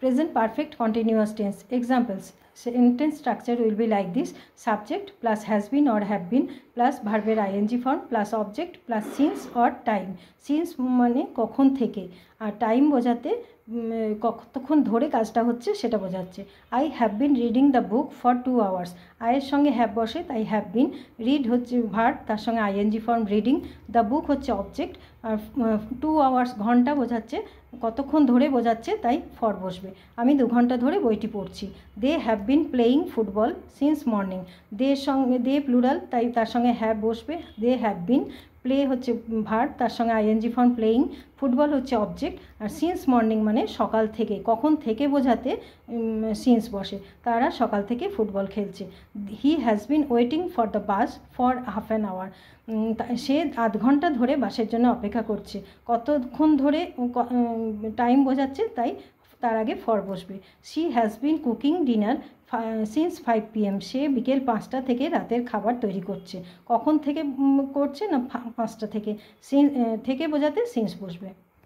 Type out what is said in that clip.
Present perfect continuous tense. Examples. Sentence structure will be like this: subject plus has been or have been plus ভার্বের ing form plus object plus since or time. Since মানে কখন থেকে, আর time বোঝাতে কতক্ষণ ধরে কাজটা হচ্ছে সেটা বোঝাচ্ছে। I have been reading the book for 2 hours। আয়ের সঙ্গে হ্যাভ বসে, তাই হ্যাভ বিন। রিড হচ্ছে ভার্ব, তার সঙ্গে ING form reading. The book হচ্ছে অবজেক্ট, আর 2 hours ঘন্টা বোঝাচ্ছে, কতক্ষণ ধরে বোঝাচ্ছে, তাই ফর বসবে। আমি 2 ঘন্টা ধরে বইটি পড়ছি। They have been playing football since morning. They সঙ্গে দে প্লুরাল, তাই তার সঙ্গে হ্যাভ বসবে। দে হ্যাভ বিন, প্লে হচ্ছে ভার্ব, তার সঙ্গে আইএনজি ফর্ম প্লেয়িং। ফুটবল হচ্ছে অবজেক্ট, আর সিন্স মর্নিং মানে সকাল থেকে, কখন থেকে বোঝাতে সিন্স বসে, তারা সকাল থেকে ফুটবল খেলছে। He has been waiting for the bus for half an hour. সে আধ ঘন্টা ধরে বাসের জন্য অপেক্ষা করছে। কতক্ষণ ধরে টাইম বোঝাচ্ছে, তাই তার আগে ফর বসবে। She has been cooking dinner since 5 PM। সে বিকেল 5টা থেকে রাতের খাবার তৈরি করছে। কখন থেকে করছে না, 5টা থেকে। থেকে বোঝাতে সিন্স বসবে।